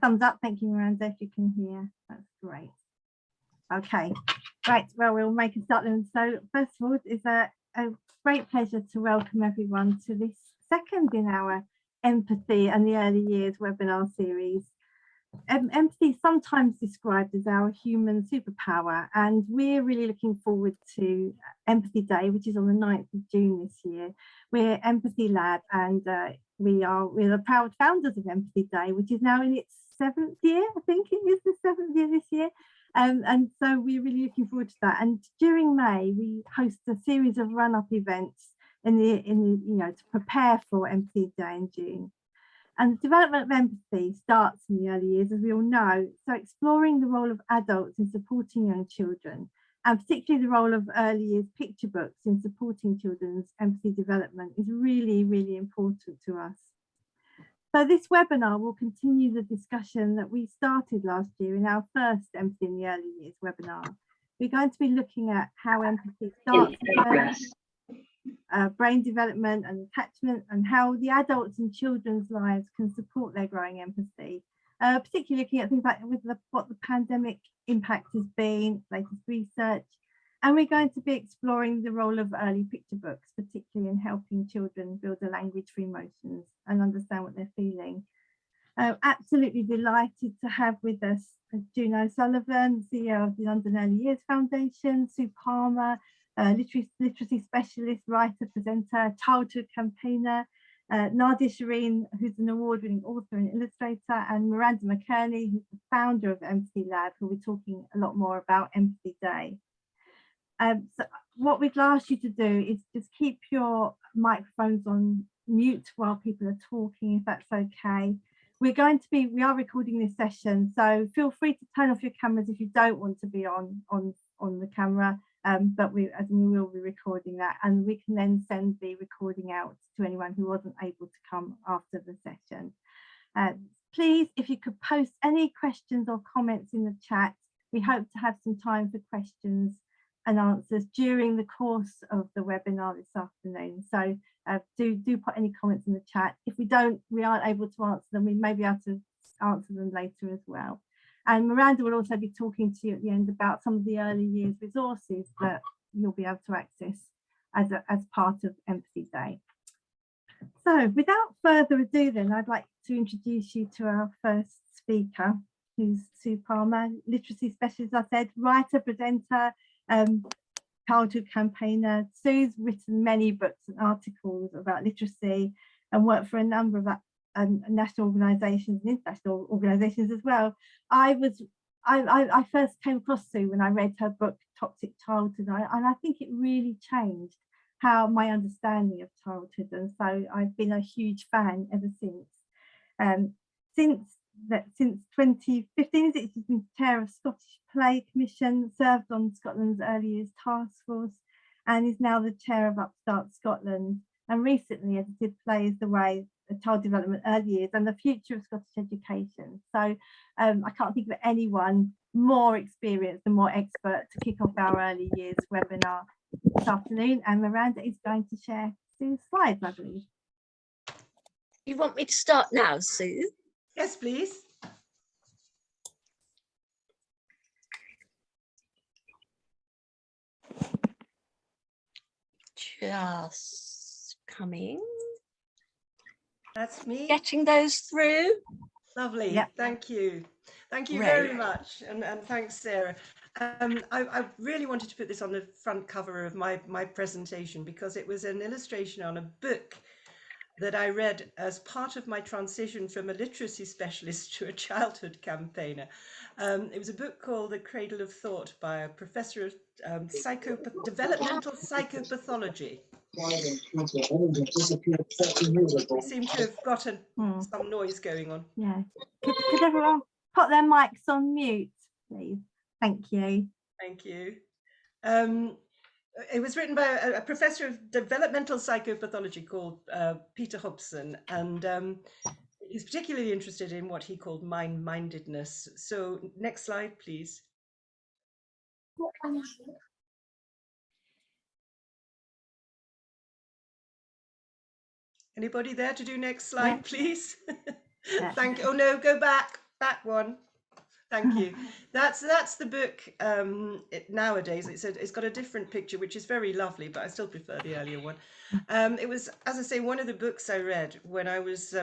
Thumbs up. Thank you, Miranda, if you can hear. That's great. Okay, right. Well, we'll make a start then. So first of all, it's a great pleasure to welcome everyone to this second in our Empathy and the Early Years webinar series. Empathy is sometimes described as our human superpower, and we're really looking forward to Empathy Day, which is on the 9th of June this year. We're EmpathyLab, and we're the proud founders of Empathy Day, which is now in its 7th year. I think it is the 7th year this year. And so we're really looking forward to that. And during May, we host a series of run-up events to prepare for Empathy Day in June. And the development of empathy starts in the early years, as we all know. So exploring the role of adults in supporting young children, and particularly the role of early years picture books in supporting children's empathy development, is really, really important to us. So this webinar will continue the discussion that we started last year in our first Empathy in the Early Years webinar. We're going to be looking at how empathy starts brain development and attachment, and how the adults in children's lives can support their growing empathy, particularly looking at things like what the pandemic impact has been, latest research. And we're going to be exploring the role of early picture books, particularly in helping children build a language for emotions and understand what they're feeling. Absolutely delighted to have with us June O'Sullivan, CEO of the London Early Years Foundation, Sue Palmer, literacy specialist, writer, presenter, childhood campaigner, Nadia Shireen, who's an award-winning author and illustrator, and Miranda McKearney, who's the founder of EmpathyLab, who we're talking a lot more about Empathy Day. So what we'd ask you to do is just keep your microphones on mute while people are talking, if that's okay. We are recording this session, so feel free to turn off your cameras if you don't want to be on the camera, but we will be recording that, and we can then send the recording out to anyone who wasn't able to come after the session. Please, if you could post any questions or comments in the chat. We hope to have some time for questions and answers during the course of the webinar this afternoon. So do put any comments in the chat. If we aren't able to answer them, we may be able to answer them later as well. And Miranda will also be talking to you at the end about some of the early years resources that you'll be able to access as part of Empathy Day. So without further ado then, I'd like to introduce you to our first speaker, who's Sue Palmer, literacy specialist, as I said, writer, presenter, childhood campaigner. Sue's written many books and articles about literacy and worked for a number of national organisations and international organisations as well. I first came across Sue when I read her book Toxic Childhood, and I think it really changed how my understanding of childhood, and so I've been a huge fan ever since. Since 2015, she's been chair of Scottish Play Commission, served on Scotland's Early Years Task Force, and is now the chair of Upstart Scotland, and recently edited Play is the Way, Child Development Early Years and the Future of Scottish Education. So I can't think of anyone more experienced and more expert to kick off our early years webinar this afternoon, and Miranda is going to share Sue's slides, I believe. You want me to start now, Sue? Yes, please. Just coming. That's me. Getting those through. Lovely. Yep. Thank you. Thank you Great. very much. And thanks, Sarah. I really wanted to put this on the front cover of my presentation because it was an illustration on a book that I read as part of my transition from a literacy specialist to a childhood campaigner. It was a book called The Cradle of Thought by a professor of developmental psychopathology. We seem to have gotten some noise going on. Yeah. Could everyone put their mics on mute, please? Thank you. Thank you. It was written by a professor of developmental psychopathology called Peter Hobson, and he's particularly interested in what he called mind-mindedness. So next slide, please. Anybody there to do next slide, please? Yeah. Thank you. Oh no, go back. That one. Thank you. That's the book nowadays. It's got a different picture, which is very lovely, but I still prefer the earlier one. It was, as I say, one of the books I read when I was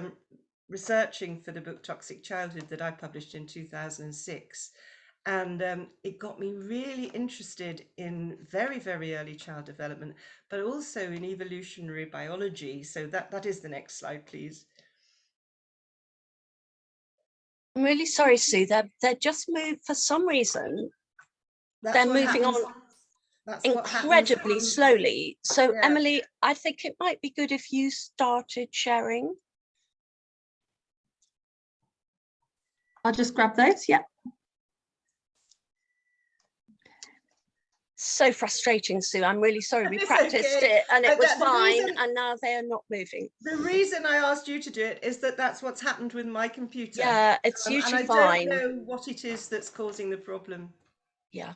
researching for the book Toxic Childhood that I published in 2006. And it got me really interested in very, very early child development, but also in evolutionary biology. So that is the next slide, please. I'm really sorry, Sue. They're just moved for some reason. They're moving on incredibly slowly. So Yeah. Emily, I think it might be good if you started sharing. I'll just grab those. Yeah. So frustrating, Sue. I'm really sorry. We It's practiced okay. it and it was The fine, reason- and now they are not moving. The reason I asked you to do it is that that's what's happened with my computer. Yeah, it's and usually I fine. don't know what it is that's causing the problem. Yeah.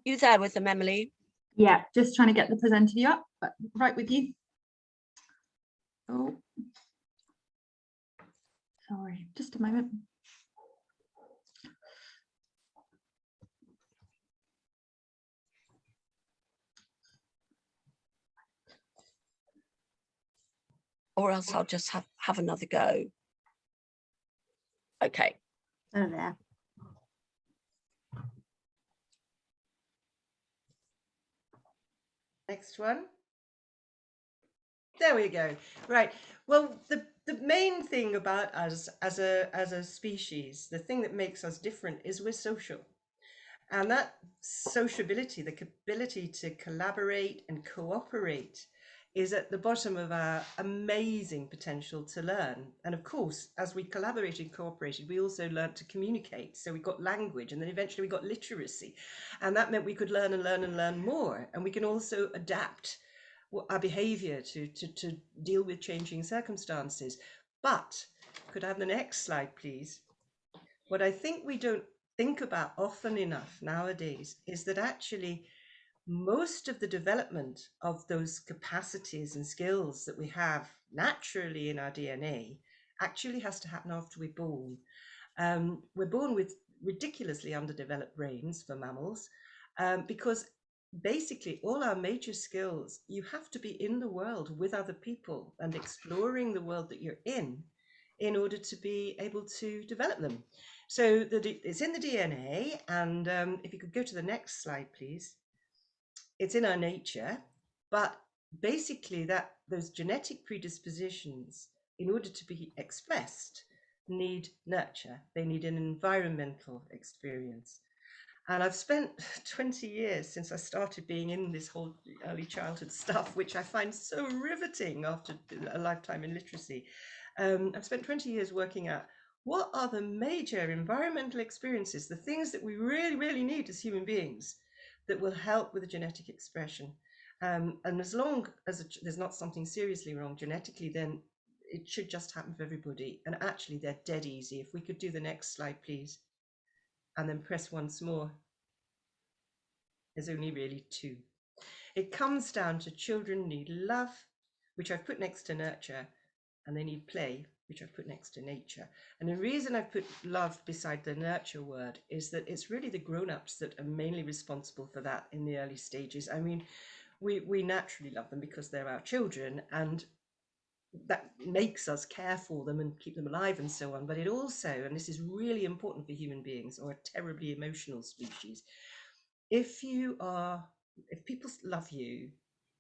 You there with them, Emily? Yeah, just trying to get the presenter view up, but right with you. Oh, sorry, just a moment. Or else I'll just have another go. Okay. Oh, there. Next one. There we go. Right. Well, the main thing about us as a species, the thing that makes us different is we're social. And that sociability, the ability to collaborate and cooperate, is at the bottom of our amazing potential to learn. And of course, as we collaborated and cooperated, we also learned to communicate. So we got language, and then eventually we got literacy. And that meant we could learn and learn and learn more. And we can also adapt our behavior to deal with changing circumstances. But could I have the next slide, please? What I think we don't think about often enough nowadays is that actually most of the development of those capacities and skills that we have naturally in our DNA actually has to happen after we're born. We're born with ridiculously underdeveloped brains for mammals because basically all our major skills, you have to be in the world with other people and exploring the world that you're in order to be able to develop them. So it's in the DNA, and if you could go to the next slide, please. It's in our nature, but basically those genetic predispositions, in order to be expressed, need nurture. They need an environmental experience. And I've spent 20 years since I started being in this whole early childhood stuff, which I find so riveting after a lifetime in literacy. I've spent 20 years working out what are the major environmental experiences, the things that we really, really need as human beings that will help with the genetic expression. And as long as there's not something seriously wrong genetically, then it should just happen for everybody. And actually, they're dead easy. If we could do the next slide, please. And then press once more. There's only really two. It comes down to children need love, which I've put next to nurture, and they need play, which I've put next to nature. And the reason I've put love beside the nurture word is that it's really the grown-ups that are mainly responsible for that in the early stages. I mean, we naturally love them because they're our children, and that makes us care for them and keep them alive and so on. But it also, and this is really important for human beings or a terribly emotional species, if people love you,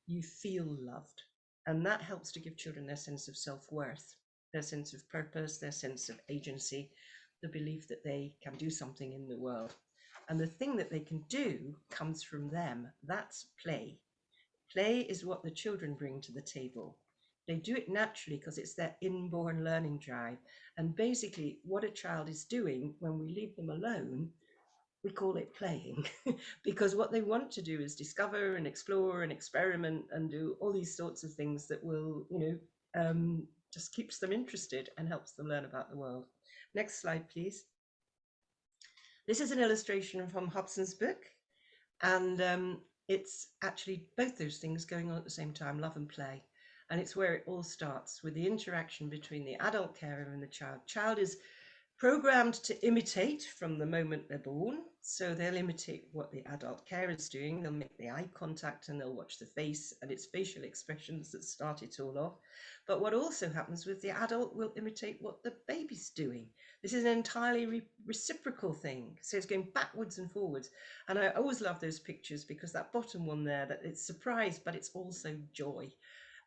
you feel loved. And that helps to give children their sense of self-worth, their sense of purpose, their sense of agency, the belief that they can do something in the world. And the thing that they can do comes from them. That's play. Play is what the children bring to the table. They do it naturally because it's their inborn learning drive. And basically what a child is doing when we leave them alone, we call it playing, because what they want to do is discover and explore and experiment and do all these sorts of things that will, just keeps them interested and helps them learn about the world. Next slide, please. This is an illustration from Hobson's book, and it's actually both those things going on at the same time, love and play. And it's where it all starts, with the interaction between the adult carer and the child. Child is programmed to imitate from the moment they're born. So they'll imitate what the adult carer is doing. They'll make the eye contact and they'll watch the face, and it's facial expressions that start it all off. But what also happens with the adult will imitate what the baby's doing. This is an entirely reciprocal thing. So it's going backwards and forwards. And I always love those pictures, because that bottom one there, that it's surprise, but it's also joy.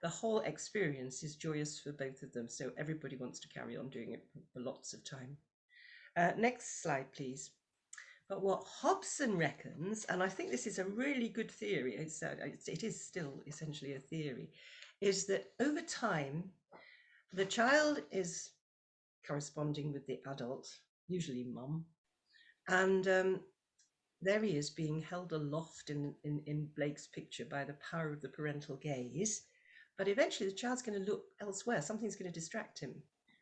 The whole experience is joyous for both of them. So everybody wants to carry on doing it for lots of time. Next slide, please. But what Hobson reckons, and I think this is a really good theory, it is still essentially a theory, is that over time, the child is corresponding with the adult, usually mum, and there he is being held aloft in Blake's picture by the power of the parental gaze. But eventually the child's going to look elsewhere. Something's going to distract him.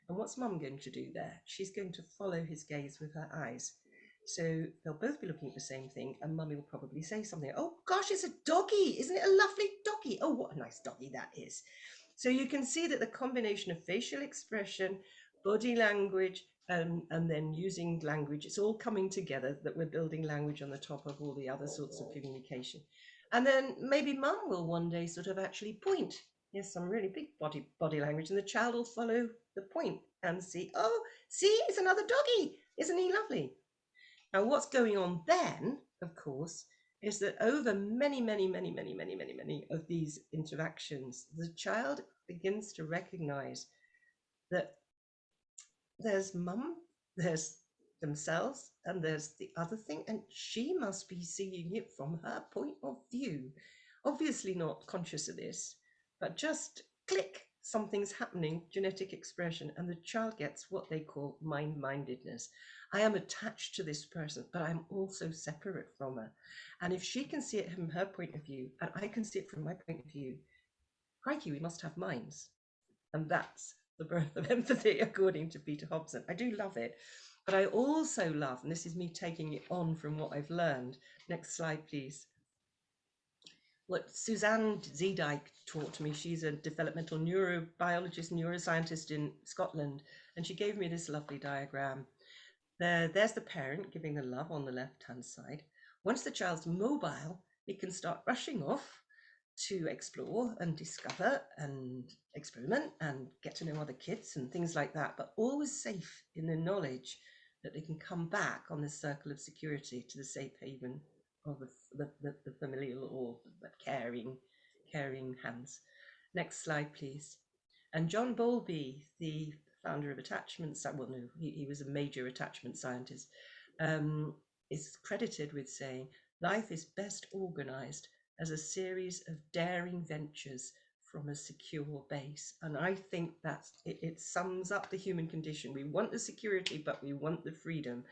And what's mum going to do there? She's going to follow his gaze with her eyes. So they'll both be looking at the same thing, and mummy will probably say something. Oh gosh, it's a doggy. Isn't it a lovely doggy? Oh, what a nice doggy that is. So you can see that the combination of facial expression, body language, and then using language, it's all coming together, that we're building language on the top of all the other sorts of communication. And then maybe mum will one day sort of actually point. Here's some really big body language, and the child will follow the point and see, oh, see, it's another doggy. Isn't he lovely? Now, what's going on then, of course, is that over many of these interactions, the child begins to recognize that there's mum, there's themselves, and there's the other thing, and she must be seeing it from her point of view. Obviously not conscious of this, but just click, something's happening, genetic expression, and the child gets what they call mind-mindedness. I am attached to this person, but I'm also separate from her. And if she can see it from her point of view, and I can see it from my point of view, crikey, we must have minds. And that's the birth of empathy, according to Peter Hobson. I do love it, but I also love, and this is me taking it on from what I've learned. Next slide, please. What Suzanne Zeedyk taught me. She's a developmental neurobiologist, neuroscientist in Scotland, and she gave me this lovely diagram. There's the parent giving the love on the left-hand side. Once the child's mobile, it can start rushing off to explore and discover and experiment and get to know other kids and things like that, but always safe in the knowledge that they can come back on this circle of security to the safe haven of the familial or caring hands. Next slide, please. And John Bowlby, the founder of attachment, well, no, he was a major attachment scientist, is credited with saying, life is best organized as a series of daring ventures from a secure base. And I think that's it sums up the human condition. We want the security, but we want the freedom.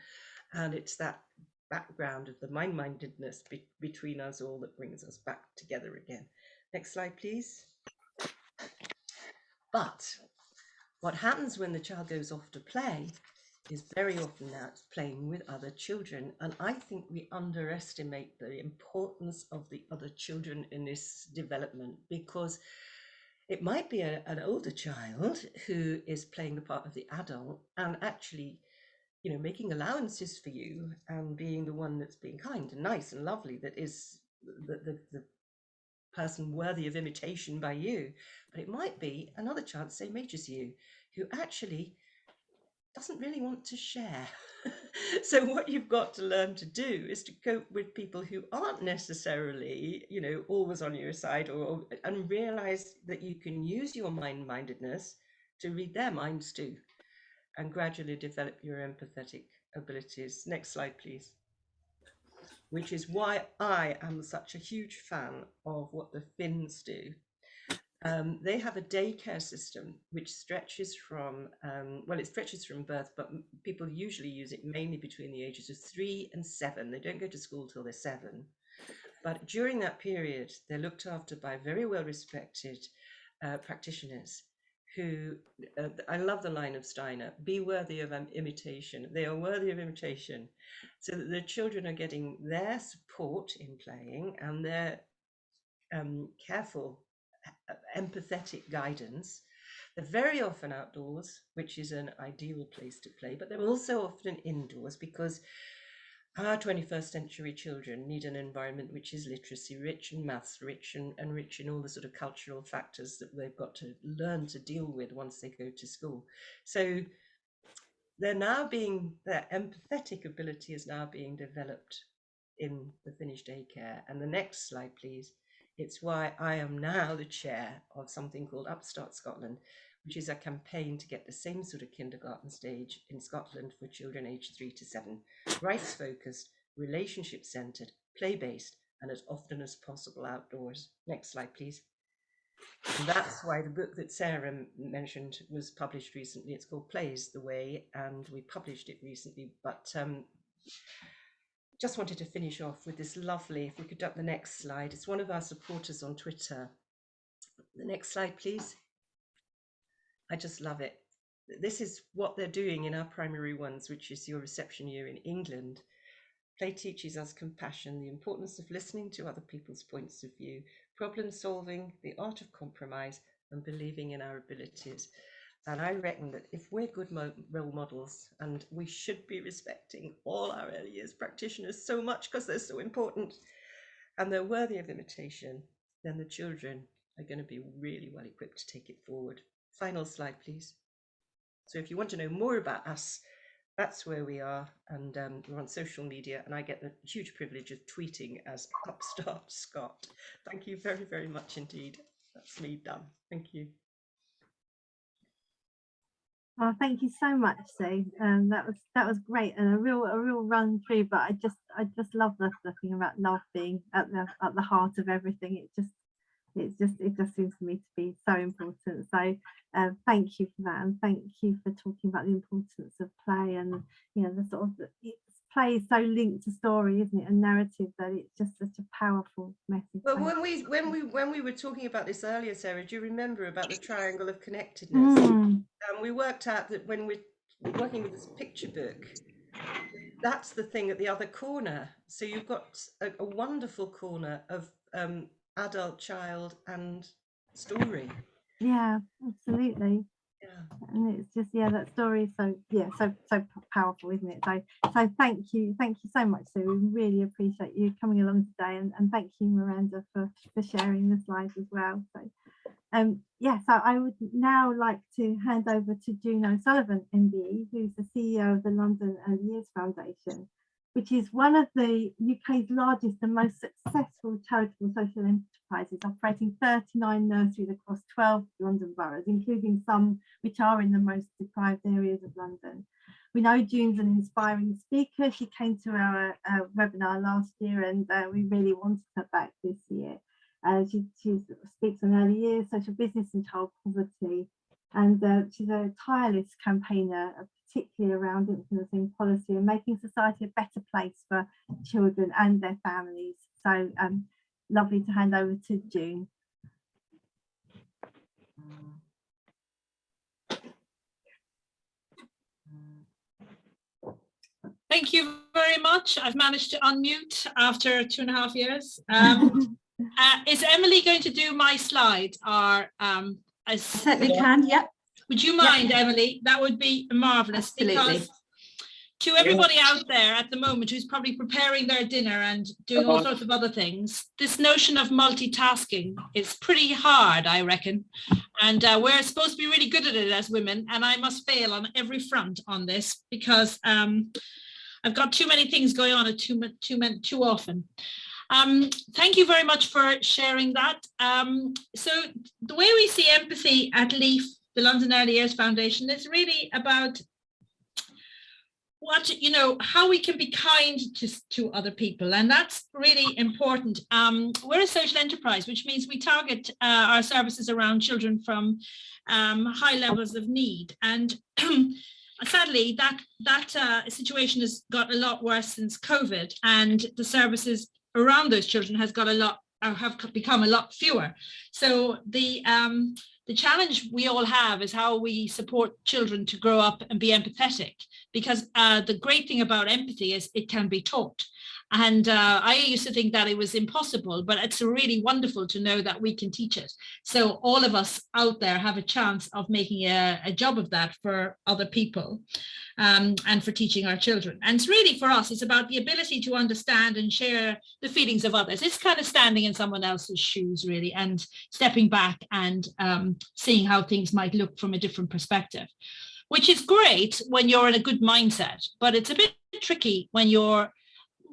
And it's that background of the mind-mindedness between us all that brings us back together again. Next slide, please. But what happens when the child goes off to play is very often now it's playing with other children. And I think we underestimate the importance of the other children in this development, because it might be an older child who is playing the part of the adult and actually, you know, making allowances for you and being the one that's being kind and nice and lovely, that is the person worthy of imitation by you. But it might be another child, same age as you, who actually doesn't really want to share. So what you've got to learn to do is to cope with people who aren't necessarily, you know, always on your side, and realize that you can use your mind-mindedness to read their minds too, and gradually develop your empathetic abilities. Next slide, please. Which is why I am such a huge fan of what the Finns do. They have a daycare system which stretches from, well, it stretches from birth, but people usually use it mainly between the ages of 3 and 7. They don't go to school till they're 7. But during that period, they're looked after by very well-respected practitioners who, I love the line of Steiner, be worthy of imitation. They are worthy of imitation, so that the children are getting their support in playing and their careful empathetic guidance. They're very often outdoors, which is an ideal place to play, but they're also often indoors because our 21st century children need an environment which is literacy rich and maths rich and rich in all the sort of cultural factors that they've got to learn to deal with once they go to school. So their empathetic ability is now being developed in the Finnish daycare. And the next slide, please. It's why I am now the chair of something called Upstart Scotland, which is a campaign to get the same sort of kindergarten stage in Scotland for children aged 3 to 7, rights focused, relationship centered, play based, and as often as possible outdoors. Next slide, please. And that's why the book that Sarah mentioned was published recently. It's called Plays the Way, and we published it recently, but just wanted to finish off with this lovely, if we could up the next slide. It's one of our supporters on Twitter. The next slide, please. I just love it. This is what they're doing in our primary ones, which is your reception year in England. Play teaches us compassion, the importance of listening to other people's points of view, problem solving, the art of compromise, and believing in our abilities. And I reckon that if we're good role models, and we should be respecting all our early years practitioners so much because they're so important and they're worthy of imitation, then the children are going to be really well equipped to take it forward. Final slide, please. So if you want to know more about us, that's where we are, and we're on social media, and I get the huge privilege of tweeting as Upstart Scott. Thank you very, very much indeed. That's me done. Thank you. Oh, thank you so much, Sue. That was great, and a real run through. But I just love the thing about love being at the heart of everything. It just seems to me to be so important. So thank you for that, and thank you for talking about the importance of play, and the sort of play is so linked to story, isn't it, and narrative, that it's just such a powerful message. Well, when we were talking about this earlier, Sarah, do you remember about the Triangle of Connectedness? We worked out that when we're working with this picture book, that's the thing at the other corner. So you've got a wonderful corner of adult, child, and story. Yeah, absolutely. Yeah. And it's just that story is so powerful, isn't it? So thank you so much, Sue. We really appreciate you coming along today, and thank you, Miranda, for sharing the slides as well. So so I would now like to hand over to June O'Sullivan MBE, who's the CEO of the London Early Years Foundation, which is one of the UK's largest and most successful charitable social enterprises, operating 39 nurseries across 12 London boroughs, including some which are in the most deprived areas of London. We know June's an inspiring speaker. She came to our webinar last year, and we really wanted her back this year. She speaks on early years, social business, and child poverty. And she's a tireless campaigner, particularly around influencing policy and making society a better place for children and their families. So lovely to hand over to June. Thank you very much. I've managed to unmute after 2.5 years. Is Emily going to do my slide? Or I certainly can, yeah. Would you mind, Emily? That would be marvellous. Absolutely. Because to everybody out there at the moment who's probably preparing their dinner and doing all sorts of other things, this notion of multitasking is pretty hard, I reckon. And we're supposed to be really good at it as women, and I must fail on every front on this because I've got too many things going on at too often. Thank you very much for sharing that. So the way we see empathy at LEAF, the London Early Years Foundation, is really about how we can be kind to other people, and that's really important. We're a social enterprise, which means we target our services around children from high levels of need, and sadly that situation has got a lot worse since COVID, and the services around those children have become a lot fewer. So the challenge we all have is how we support children to grow up and be empathetic, because the great thing about empathy is it can be taught. And I used to think that it was impossible, but it's really wonderful to know that we can teach it. So all of us out there have a chance of making a job of that for other people, and for teaching our children. And it's really, for us, it's about the ability to understand and share the feelings of others. It's kind of standing in someone else's shoes, really, and stepping back and seeing how things might look from a different perspective, which is great when you're in a good mindset, but it's a bit tricky when you're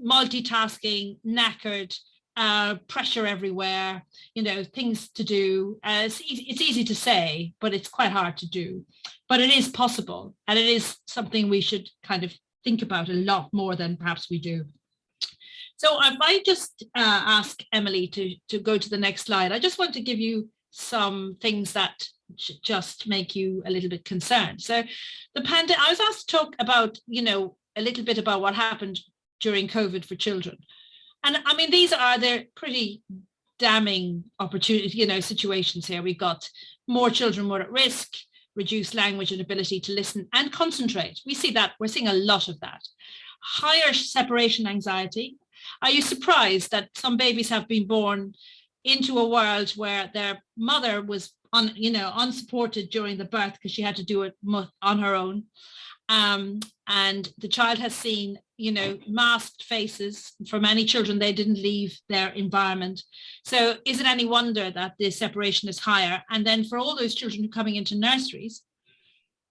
multitasking, knackered, pressure everywhere, things to do. It's easy to say, but it's quite hard to do. But it is possible, and it is something we should kind of think about a lot more than perhaps we do. So if I just ask Emily to go to the next slide, I just want to give you some things that just make you a little bit concerned. So I was asked to talk about, a little bit about what happened during COVID for children. And I mean, they're pretty damning situations here. We've got more children more at risk, reduced language and ability to listen and concentrate. We're seeing a lot of that. Higher separation anxiety. Are you surprised that some babies have been born into a world where their mother was unsupported during the birth because she had to do it on her own? And the child has seen, masked faces. For many children, they didn't leave their environment. So is it any wonder that the separation is higher? And then for all those children who are coming into nurseries,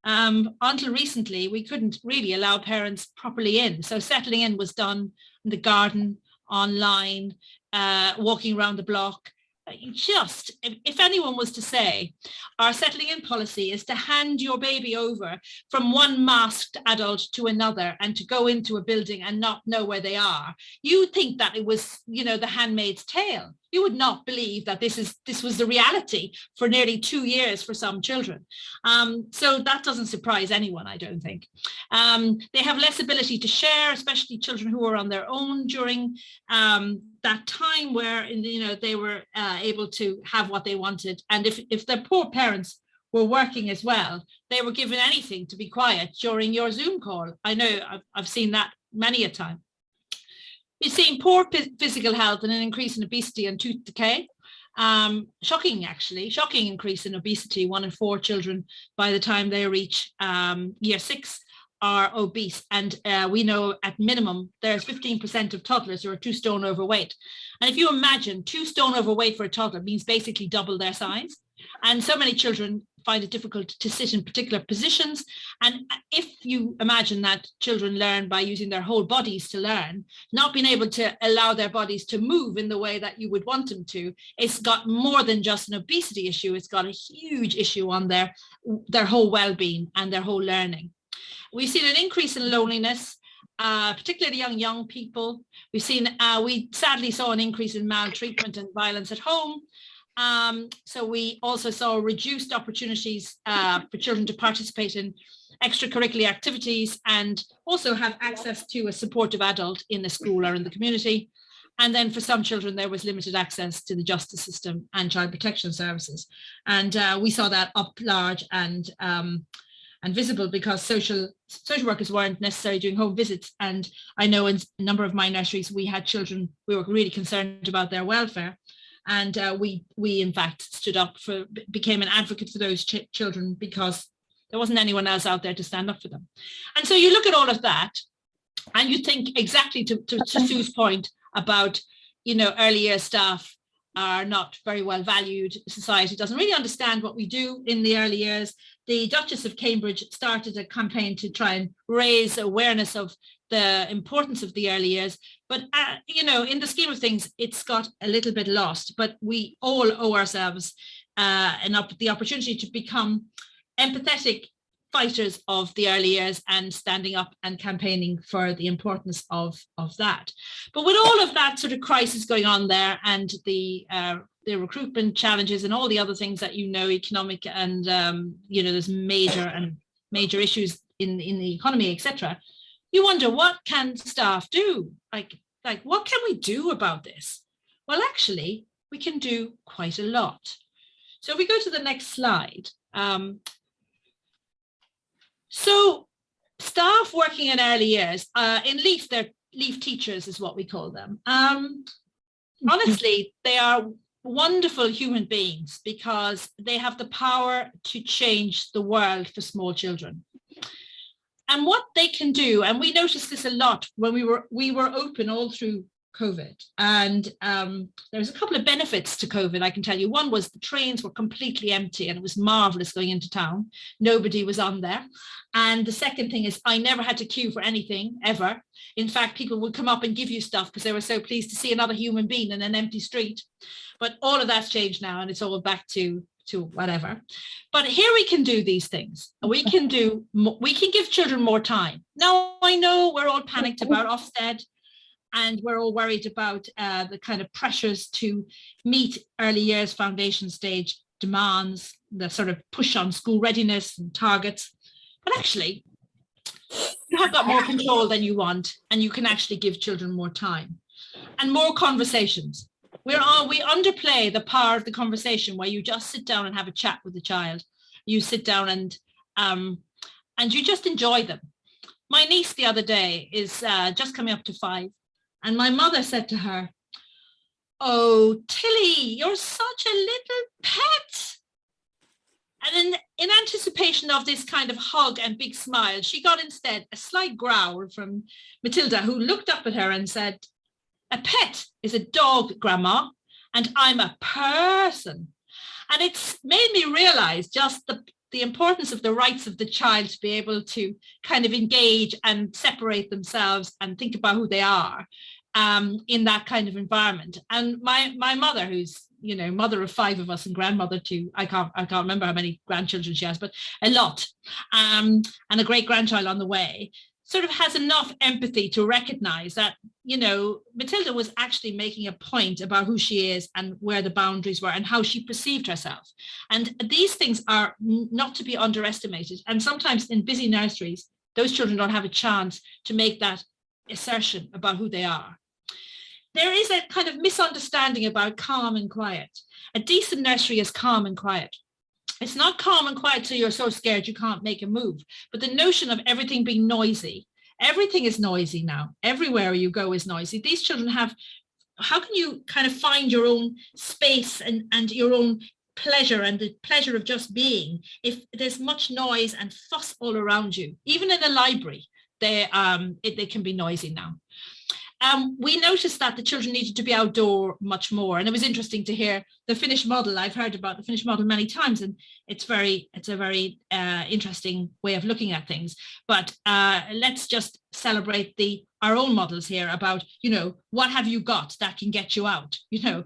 until recently, we couldn't really allow parents properly in. So settling in was done in the garden, online, walking around the block. Just, if anyone was to say, our settling in policy is to hand your baby over from one masked adult to another and to go into a building and not know where they are, you would think that it was, the Handmaid's Tale. You would not believe that this was the reality for nearly 2 years for some children. So that doesn't surprise anyone, I don't think. They have less ability to share, especially children who are on their own during that time where they were able to have what they wanted. And if their poor parents were working as well, they were given anything to be quiet during your Zoom call. I know I've seen that many a time. We've seen poor physical health and an increase in obesity and tooth decay. Shocking increase in obesity. 1 in 4 children by the time they reach year 6 are obese. And we know at minimum there's 15% of toddlers who are 2 stone overweight. And if you imagine 2 stone overweight for a toddler means basically double their size. And so many children find it difficult to sit in particular positions. And if you imagine that children learn by using their whole bodies to learn, not being able to allow their bodies to move in the way that you would want them to, it's got more than just an obesity issue. It's got a huge issue on their whole well-being and their whole learning. We've seen an increase in loneliness, particularly young people. We sadly saw an increase in maltreatment and violence at home. So we also saw reduced opportunities for children to participate in extracurricular activities and also have access to a supportive adult in the school or in the community. And then for some children, there was limited access to the justice system and child protection services. And we saw that up large and visible because social workers weren't necessarily doing home visits. And I know in a number of my nurseries, we had children, we were really concerned about their welfare. And we in fact stood up became an advocate for those children because there wasn't anyone else out there to stand up for them. And so you look at all of that and you think exactly to Sue's point about, early year staff are not very well valued. Society doesn't really understand what we do in the early years. The Duchess of Cambridge started a campaign to try and raise awareness of the importance of the early years. But, in the scheme of things, it's got a little bit lost. But we all owe ourselves the opportunity to become empathetic fighters of the early years and standing up and campaigning for the importance of that. But with all of that sort of crisis going on there and the recruitment challenges and all the other things that economic and there's major issues in the economy, etc. You wonder, what can staff do? Like what can we do about this? Well, actually, we can do quite a lot. So if we go to the next slide. So staff working in early years, in Leaf, they're leaf teachers is what we call them. Honestly, they are wonderful human beings because they have the power to change the world for small children. And what they can do, and we noticed this a lot when we were open all through COVID, and there's a couple of benefits to COVID, I can tell you. One was the trains were completely empty and it was marvelous going into town. Nobody was on there. And the second thing is I never had to queue for anything ever. In fact, people would come up and give you stuff because they were so pleased to see another human being in an empty street. But all of that's changed now and it's all back to whatever. But here we can do these things. We can give children more time. Now, I know we're all panicked about Ofsted and we're all worried about the kind of pressures to meet early years foundation stage demands, the sort of push on school readiness and targets. But actually, you have got more control than you want, and you can actually give children more time and more conversations. We underplay the power of the conversation where you just sit down and have a chat with the child. You sit down and you just enjoy them. My niece the other day is just coming up to 5, and my mother said to her, "Oh, Tilly, you're such a little pet." And in anticipation of this kind of hug and big smile, she got instead a slight growl from Matilda, who looked up at her and said, "A pet is a dog, Grandma, and I'm a person." And it's made me realize just the importance of the rights of the child to be able to kind of engage and separate themselves and think about who they are in that kind of environment. And my mother, who's, you know, mother of 5 of us and grandmother to, I can't remember how many grandchildren she has, but a lot, and a great grandchild on the way, sort of has enough empathy to recognize that, you know, Matilda was actually making a point about who she is and where the boundaries were and how she perceived herself. And these things are not to be underestimated. And sometimes in busy nurseries, those children don't have a chance to make that assertion about who they are. There is a kind of misunderstanding about calm and quiet. A decent nursery is calm and quiet. It's not calm and quiet so you're so scared you can't make a move. But the notion of everything being noisy, everything is noisy now. Everywhere you go is noisy. These children have, how can you kind of find your own space and your own pleasure and the pleasure of just being if there's much noise and fuss all around you? Even in a library, they can be noisy now. We noticed that the children needed to be outdoor much more, and it was interesting to hear the Finnish model. I've heard about the Finnish model many times, and it's a very interesting way of looking at things. But let's just celebrate our own models here about, you know, what have you got that can get you out? You know,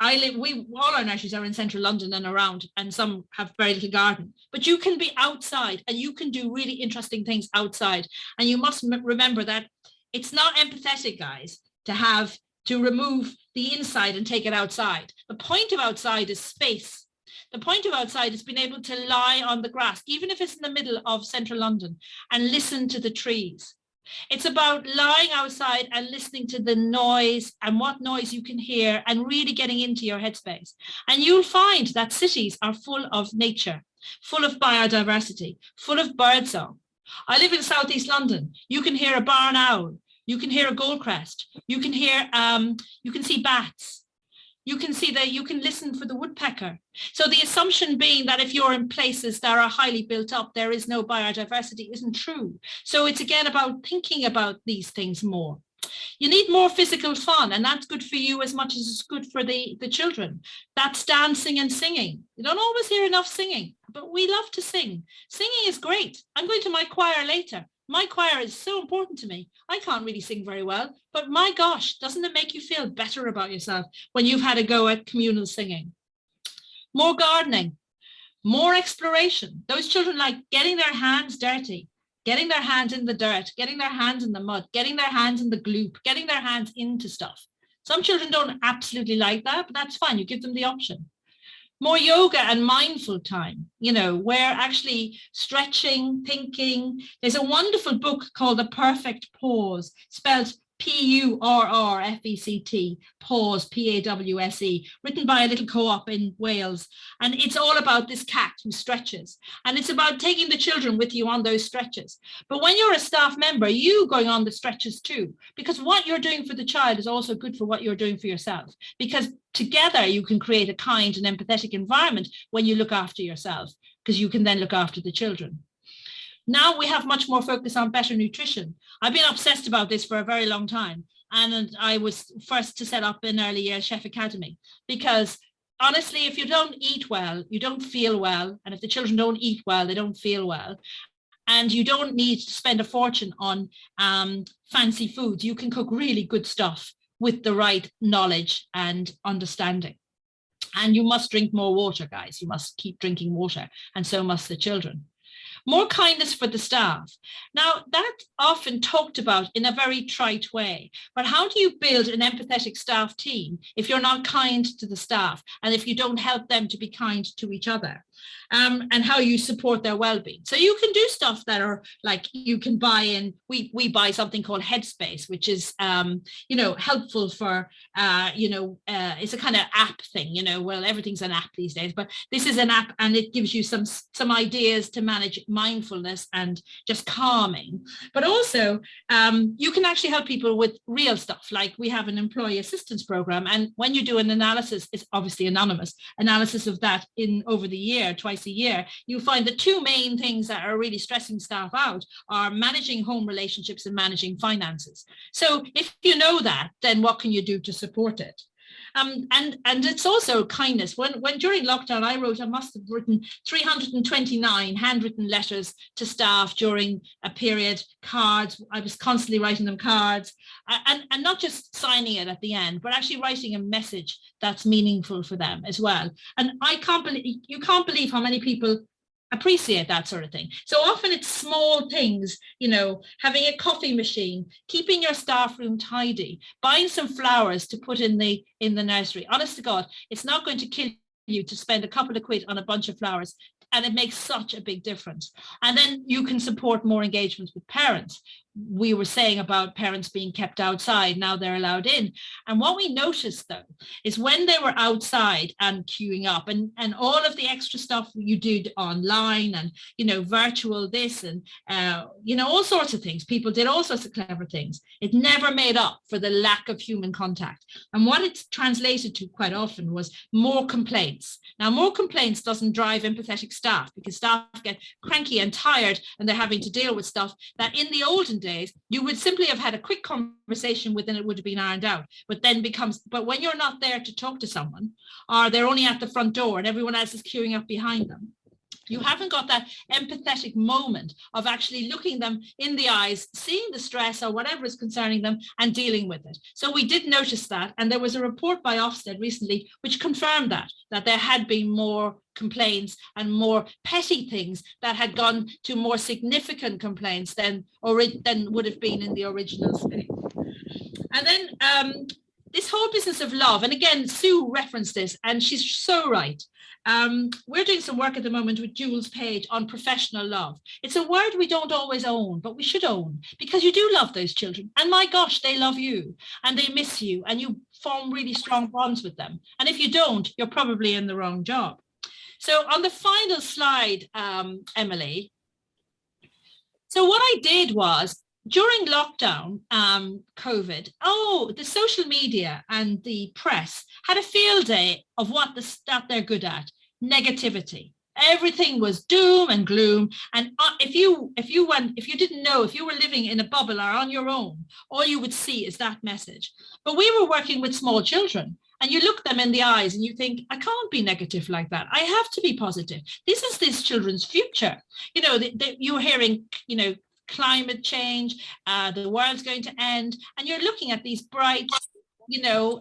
all our nurseries are in central London and around, and some have very little garden, but you can be outside and you can do really interesting things outside. And you must remember that it's not empathetic, guys, to remove the inside and take it outside. The point of outside is space. The point of outside is being able to lie on the grass, even if it's in the middle of central London, and listen to the trees. It's about lying outside and listening to the noise and what noise you can hear and really getting into your headspace. And you'll find that cities are full of nature, full of biodiversity, full of birdsong. I live in southeast London. You can hear a barn owl. You can hear a goldcrest. You can hear, you can see bats. You can listen for the woodpecker. So the assumption being that if you're in places that are highly built up, there is no biodiversity isn't true. So it's again about thinking about these things more. You need more physical fun, and that's good for you as much as it's good for the children. That's dancing and singing. You don't always hear enough singing, but we love to sing. Singing is great. I'm going to my choir later. My choir is so important to me. I can't really sing very well, but my gosh, doesn't it make you feel better about yourself when you've had a go at communal singing? More gardening, more exploration. Those children like getting their hands dirty, getting their hands in the dirt, getting their hands in the mud, getting their hands in the gloop, getting their hands into stuff. Some children don't absolutely like that, but that's fine. You give them the option. More yoga and mindful time, you know, where actually stretching, thinking. There's a wonderful book called The Perfect Pause, spelled PURRFECT, Pause, PAWSE, written by a little co-op in Wales. And it's all about this cat who stretches. And it's about taking the children with you on those stretches. But when you're a staff member, you going on the stretches too, because what you're doing for the child is also good for what you're doing for yourself, because together you can create a kind and empathetic environment when you look after yourself, because you can then look after the children. Now we have much more focus on better nutrition. I've been obsessed about this for a very long time. And I was first to set up an early years chef academy, because honestly, if you don't eat well, you don't feel well. And if the children don't eat well, they don't feel well. And you don't need to spend a fortune on fancy foods. You can cook really good stuff with the right knowledge and understanding. And you must drink more water, guys. You must keep drinking water, and so must the children. More kindness for the staff. Now, that's often talked about in a very trite way, but how do you build an empathetic staff team if you're not kind to the staff and if you don't help them to be kind to each other? And how you support their well-being. So you can do stuff that are like, you can buy in, we buy something called Headspace, which is, helpful for, it's a kind of app thing, well, everything's an app these days, but this is an app and it gives you some ideas to manage mindfulness and just calming. But also, you can actually help people with real stuff. Like we have an employee assistance program. And when you do an analysis, it's obviously anonymous, analysis of that over the year, twice a year, you find the two main things that are really stressing staff out are managing home relationships and managing finances. So if you know that, then what can you do to support it? And it's also kindness. When during lockdown, I must have written 329 handwritten letters to staff during a period, cards. I was constantly writing them cards, and not just signing it at the end, but actually writing a message that's meaningful for them as well. And you can't believe how many people appreciate that sort of thing. So often it's small things, having a coffee machine, keeping your staff room tidy, buying some flowers to put in the nursery. Honest to God, it's not going to kill you to spend a couple of quid on a bunch of flowers. And it makes such a big difference. And then you can support more engagement with parents. We were saying about parents being kept outside, now they're allowed in. And what we noticed though, is when they were outside and queuing up and all of the extra stuff you did online and, virtual this and, all sorts of things, people did all sorts of clever things. It never made up for the lack of human contact. And what it's translated to quite often was more complaints. Now, more complaints doesn't drive empathetic staff, because staff get cranky and tired and they're having to deal with stuff that in the olden days you would simply have had a quick conversation with and it would have been ironed out. But when you're not there to talk to someone, or they're only at the front door and everyone else is queuing up behind them, you haven't got that empathetic moment of actually looking them in the eyes, seeing the stress or whatever is concerning them and dealing with it. So we did notice that. And there was a report by Ofsted recently which confirmed that there had been more complaints and more petty things that had gone to more significant complaints than would have been in the original state. And then this whole business of love, and again, Sue referenced this, and she's so right. We're doing some work at the moment with Jules Page on professional love. It's a word we don't always own, but we should own, because you do love those children. And my gosh, they love you and they miss you and you form really strong bonds with them. And if you don't, you're probably in the wrong job. So on the final slide, Emily, so what I did was, during lockdown, COVID, the social media and the press had a field day of what they're good at: negativity. Everything was doom and gloom. And if you didn't know, if you were living in a bubble or on your own, all you would see is that message. But we were working with small children, and you look them in the eyes and you think, I can't be negative like that. I have to be positive. This is these children's future. You're hearing, climate change, the world's going to end, and you're looking at these bright,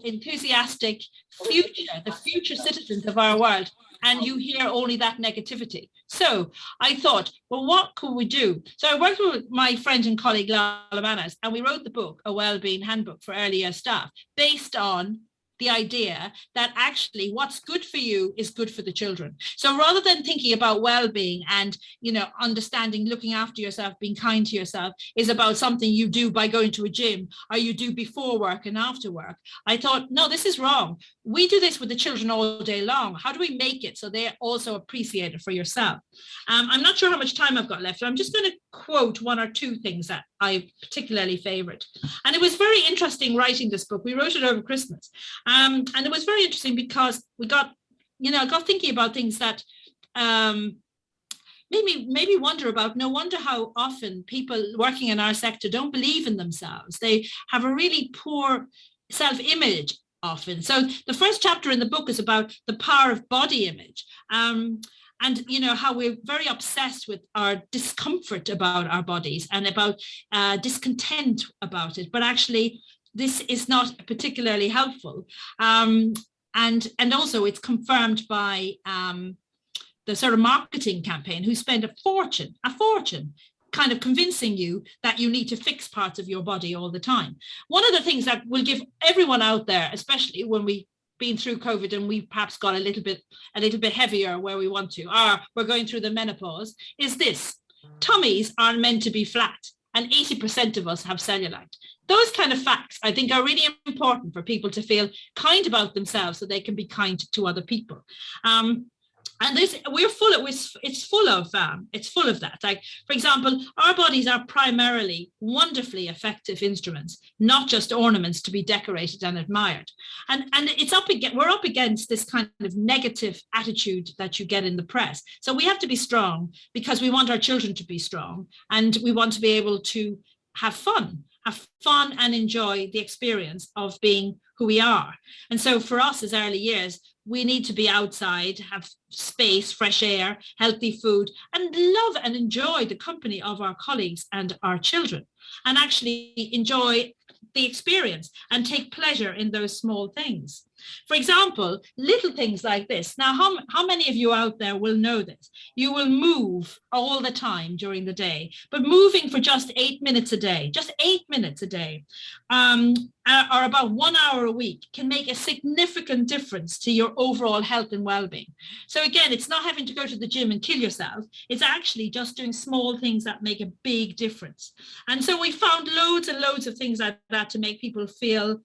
enthusiastic the future citizens of our world, and you hear only that negativity. So I thought, well, what could we do? So I worked with my friend and colleague Lala Manas, and we wrote the book, A Wellbeing Handbook for Early Years Staff, based on the idea that actually what's good for you is good for the children. So rather than thinking about well-being and, you know, understanding, looking after yourself, being kind to yourself is about something you do by going to a gym or you do before work and after work, I thought, no, this is wrong. We do this with the children all day long. How do we make it so they also appreciate it for yourself? I'm not sure how much time I've got left. So I'm just going to quote one or two things that I particularly favored. And it was very interesting writing this book. We wrote it over Christmas. And it was very interesting because we got thinking about things that made me wonder about, no wonder how often people working in our sector don't believe in themselves. They have a really poor self-image often. So the first chapter in the book is about the power of body image. And, you know, how we're very obsessed with our discomfort about our bodies and about discontent about it. But actually, this is not particularly helpful. And also it's confirmed by the sort of marketing campaign who spend a fortune kind of convincing you that you need to fix parts of your body all the time. One of the things that will give everyone out there, especially when we've been through COVID and we perhaps got a little bit heavier where we want to, or we're going through the menopause, is this: tummies aren't meant to be flat, and 80% of us have cellulite. Those kind of facts, I think, are really important for people to feel kind about themselves so they can be kind to other people. And this, it's full of that. Like, for example, our bodies are primarily wonderfully effective instruments, not just ornaments to be decorated and admired. And we're up against this kind of negative attitude that you get in the press. So we have to be strong because we want our children to be strong, and we want to be able to have fun and enjoy the experience of being who we are. And so for us as early years, we need to be outside, have space, fresh air, healthy food, and love and enjoy the company of our colleagues and our children, and actually enjoy the experience and take pleasure in those small things. For example, little things like this. Now, how many of you out there will know this? You will move all the time during the day, but moving for just 8 minutes a day, or about 1 hour a week, can make a significant difference to your overall health and well-being. So again, it's not having to go to the gym and kill yourself. It's actually just doing small things that make a big difference. And so we found loads and loads of things like that to make people feel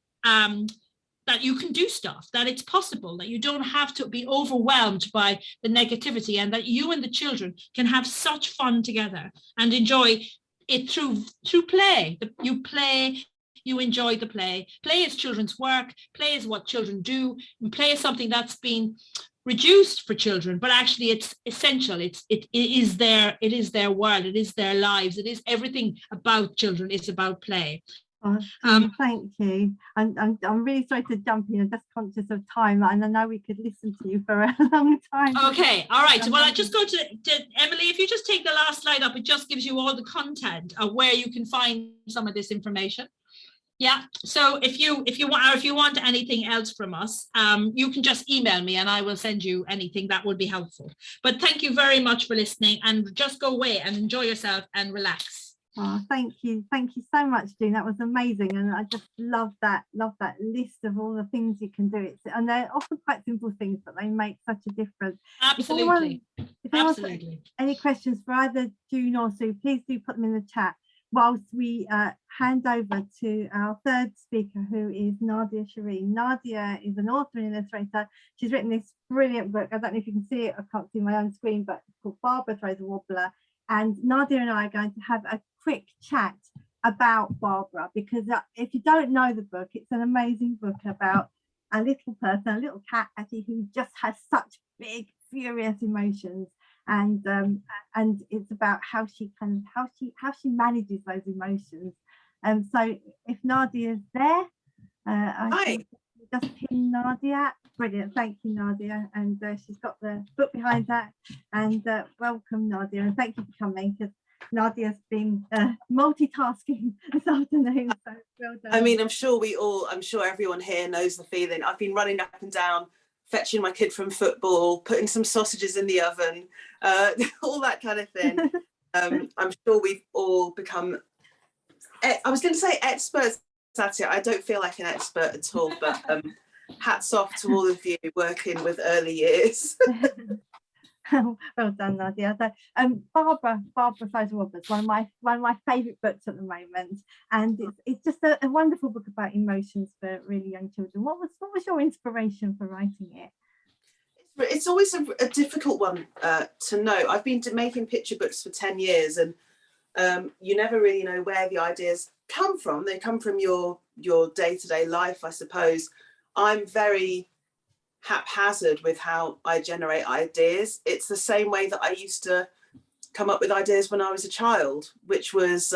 that you can do stuff, that it's possible, that you don't have to be overwhelmed by the negativity, and that you and the children can have such fun together and enjoy it through play. You play, you enjoy the play. Play is children's work. Play is what children do. And play is something that's been reduced for children, but actually it's essential. It is their world. It is their lives. It is everything about children. It's about play. Oh, thank you. I'm really sorry to jump in. I'm just conscious of time, and I know we could listen to you for a long time. Okay, all right. Well, I just go to Emily. If you just take the last slide up, it just gives you all the content of where you can find some of this information. Yeah. So if you want anything else from us, you can just email me and I will send you anything that would be helpful. But thank you very much for listening, and just go away and enjoy yourself and relax. Oh, thank you so much, June. That was amazing, and I just love that list of all the things you can do. And they're often quite simple things, but they make such a difference. Absolutely. If anyone any questions for either June or Sue, please do put them in the chat whilst we hand over to our third speaker, who is Nadia Shireen. Nadia is an author and illustrator. She's written this brilliant book. I don't know if you can see it, I can't see my own screen, but it's called Barbara Throws A Wobbler. And Nadia and I are going to have a quick chat about Barbara, because if you don't know the book, it's an amazing book about a little person, a little cat actually, who just has such big, furious emotions, and it's about how she manages those emotions. So if Nadia's there, I just pin Nadia. Brilliant, thank you, Nadia. And she's got the book behind that. And welcome, Nadia, and thank you for coming, because Nadia's been multitasking this afternoon. So well done. I mean, I'm sure everyone here knows the feeling. I've been running up and down, fetching my kid from football, putting some sausages in the oven, all that kind of thing. I'm sure we've all become, I was going to say experts at it. I don't feel like an expert at all, but hats off to all of you working with early years. Well done, Nadia. So, Barbara Throws A Wobbler is one of my favourite books at the moment, and it's just a wonderful book about emotions for really young children. What was your inspiration for writing it? It's always a difficult one to know. I've been making picture books for 10 years, and you never really know where the ideas come from. They come from your day-to-day life, I suppose. I'm very haphazard with how I generate ideas. It's the same way that I used to come up with ideas when I was a child, which was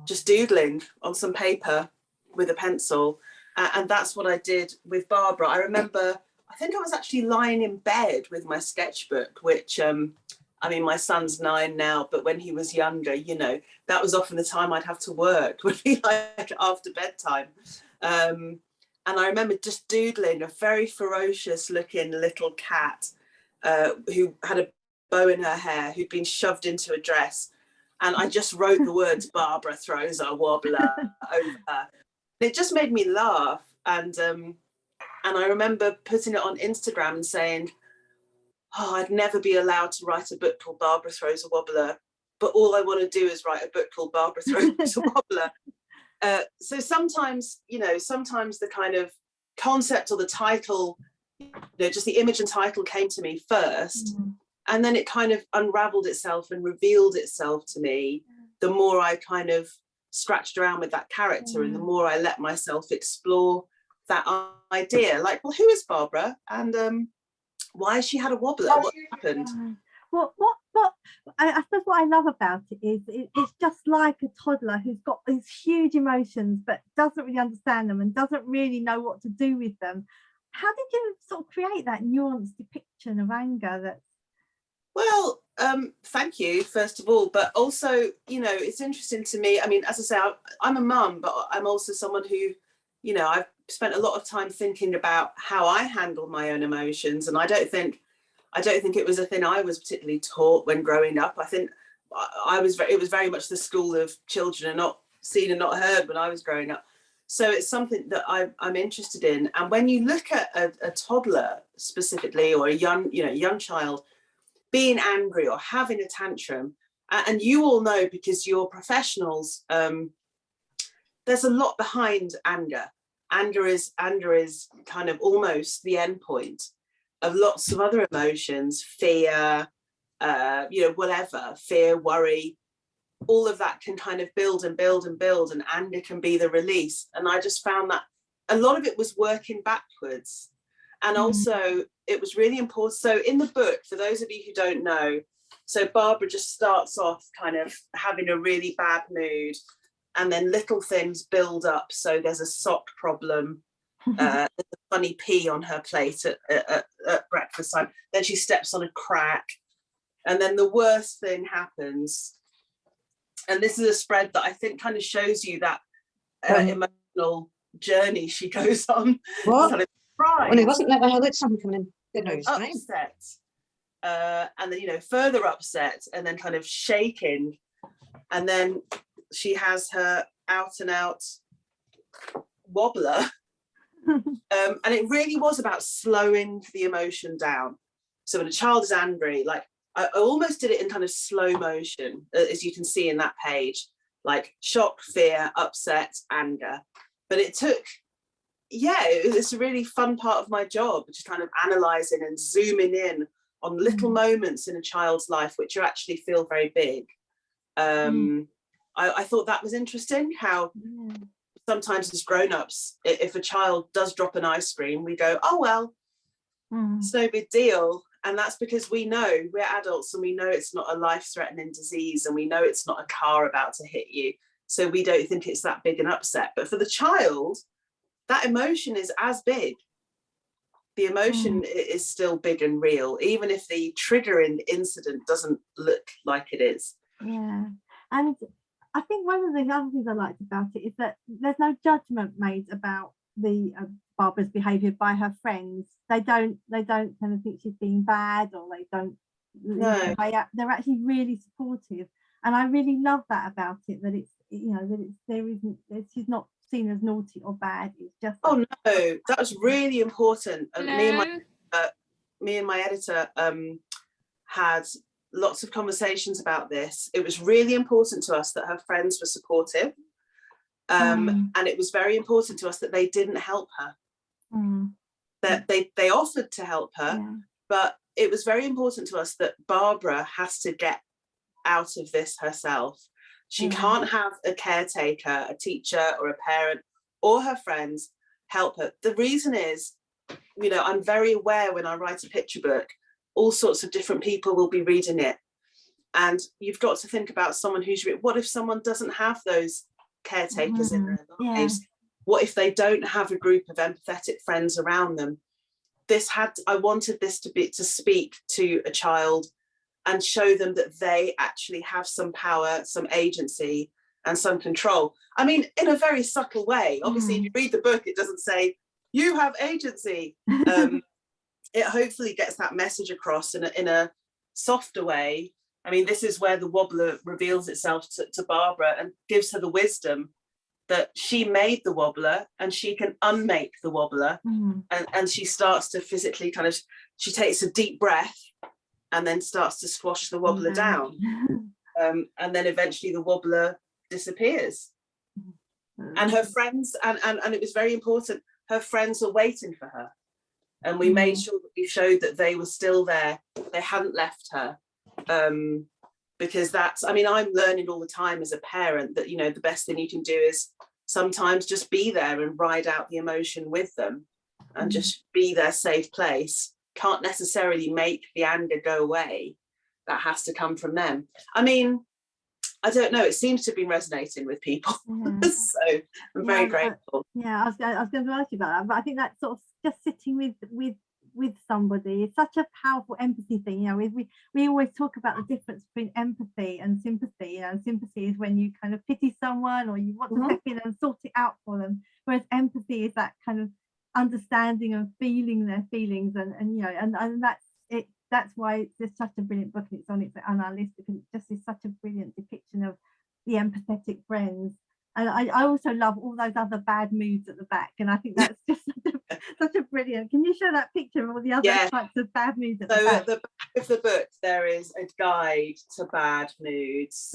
just doodling on some paper with a pencil. And that's what I did with Barbara. I remember, I think I was actually lying in bed with my sketchbook, which, I mean, my son's 9 now, but when he was younger, you know, that was often the time I'd have to work, would be like after bedtime. And I remember just doodling a very ferocious looking little cat who had a bow in her hair, who'd been shoved into a dress. And I just wrote the words, Barbara Throws A Wobbler over her. It just made me laugh. And I remember putting it on Instagram and saying, oh, I'd never be allowed to write a book called Barbara Throws A Wobbler, but all I want to do is write a book called Barbara Throws A Wobbler. So sometimes, you know, sometimes the kind of concept or the title, you know, just the image and title came to me first, and then it kind of unraveled itself and revealed itself to me the more I kind of scratched around with that character and the more I let myself explore that idea. Like, well, who is Barbara? And why has she had a wobbler? What happened? What I suppose what I love about it is it's just like a toddler who's got these huge emotions but doesn't really understand them and doesn't really know what to do with them. How did you sort of create that nuanced depiction of anger? That's well, thank you first of all, but also, you know, it's interesting to me. I mean, as I say, I'm a mum, but I'm also someone who, you know, I've spent a lot of time thinking about how I handle my own emotions, and I don't think it was a thing I was particularly taught when growing up. I think it was very much the school of children are not seen and not heard when I was growing up. So it's something that I'm interested in. And when you look at a toddler specifically, or a young child being angry or having a tantrum, and you all know because you're professionals, there's a lot behind anger. Anger is kind of almost the end point of lots of other emotions, fear, you know, whatever, fear, worry, all of that can kind of build and build and build, and anger can be the release. And I just found that a lot of it was working backwards. And also it was really important. So in the book, for those of you who don't know, so Barbara just starts off kind of having a really bad mood, and then little things build up. So there's a sock problem, there's a funny pea on her plate at breakfast time. Then she steps on a crack, and then the worst thing happens. And this is a spread that I think kind of shows you that emotional journey she goes on. What? Kind of cries, well, it wasn't like, well, there's something coming in. Good news, upset, and then, you know, further upset, and then kind of shaking, and then she has her out and out wobbler. And it really was about slowing the emotion down. So when a child is angry, like I almost did it in kind of slow motion, as you can see in that page, like shock, fear, upset, anger. But it took, it's a really fun part of my job, just kind of analysing and zooming in on little moments in a child's life which you actually feel very big. I thought that was interesting, how sometimes as grown-ups, if a child does drop an ice cream, we go, oh well, it's no big deal. And that's because we know we're adults, and we know it's not a life-threatening disease, and we know it's not a car about to hit you, so we don't think it's that big an upset. But for the child, that emotion is as big. The emotion is still big and real, even if the triggering incident doesn't look like it is. Yeah, and I think one of the other things I liked about it is that there's no judgment made about the Barbara's behaviour by her friends. They don't kind of think she's being bad, or they don't. No. They're actually really supportive, and I really love that about it. That it's, you know, that she's not seen as naughty or bad. It's just oh no, that was really important. Hello. Me and my editor had lots of conversations about this. It was really important to us that her friends were supportive, and it was very important to us that they didn't help her. That they offered to help her, but it was very important to us that Barbara has to get out of this herself. She can't have a caretaker, a teacher or a parent or her friends help her. The reason is, you know, I'm very aware when I write a picture book, all sorts of different people will be reading it. And you've got to think about someone who's, what if someone doesn't have those caretakers in their lives? What if they don't have a group of empathetic friends around them? I wanted this to speak to a child and show them that they actually have some power, some agency and some control. I mean, in a very subtle way. Obviously, if you read the book, it doesn't say, you have agency. It hopefully gets that message across in a softer way. I mean, this is where the wobbler reveals itself to Barbara and gives her the wisdom that she made the wobbler and she can unmake the wobbler. And she starts to physically she takes a deep breath and then starts to squash the wobbler down. And then eventually the wobbler disappears. And her friends, and it was very important, her friends were waiting for her. And we made sure that we showed that they were still there. They hadn't left her. Because I'm learning all the time as a parent that, you know, the best thing you can do is sometimes just be there and ride out the emotion with them and just be their safe place. Can't necessarily make the anger go away. That has to come from them. I mean, I don't know, it seems to have been resonating with people. So I'm very grateful. I was going to ask you about that, but I think that sort of just sitting with somebody is such a powerful empathy thing. You know, we always talk about the difference between empathy and sympathy. You know, sympathy is when you kind of pity someone or you want to step in and sort it out for them, whereas empathy is that kind of understanding and feeling their feelings, and you know, and that's it. That's why it's such a brilliant book, and it's on our list because it just is such a brilliant depiction of the empathetic friends. And I also love all those other bad moods at the back, and I think that's just such a brilliant. Can you show that picture of all the other types of bad moods at the back? At the back of the book there is a guide to bad moods,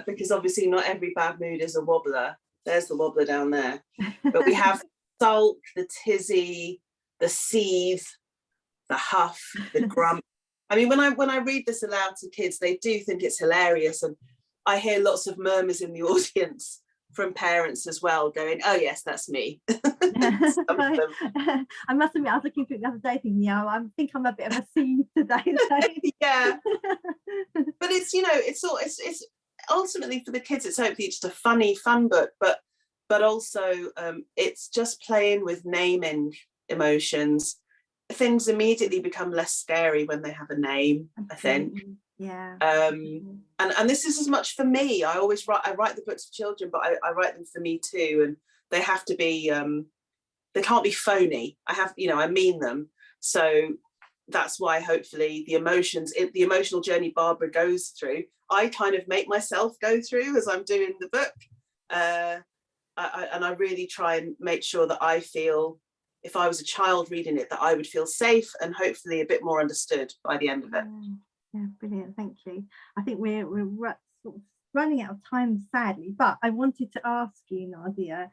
because obviously not every bad mood is a wobbler. There's the wobbler down there, but we have sulk, the tizzy, the seethe, the huff, the grump. I mean, when I read this aloud to kids, they do think it's hilarious, and I hear lots of murmurs in the audience from parents as well going, oh yes, that's me. I must admit, I was looking through it the other day thinking, yeah, I think I'm a bit of a seethe today. Yeah. But it's, you know, it's ultimately for the kids, it's hopefully just a fun book, but also it's just playing with naming emotions. Things immediately become less scary when they have a name, I think. And this is as much for me. I write the books for children, but I write them for me too, and they have to be they can't be phony. I mean them. So that's why hopefully the emotional journey Barbara goes through, I kind of make myself go through as I'm doing the book. And I really try and make sure that I feel, if I was a child reading it, that I would feel safe and hopefully a bit more understood by the end of it. Yeah, brilliant, thank you. I think we're sort of running out of time, sadly, but I wanted to ask you, Nadia,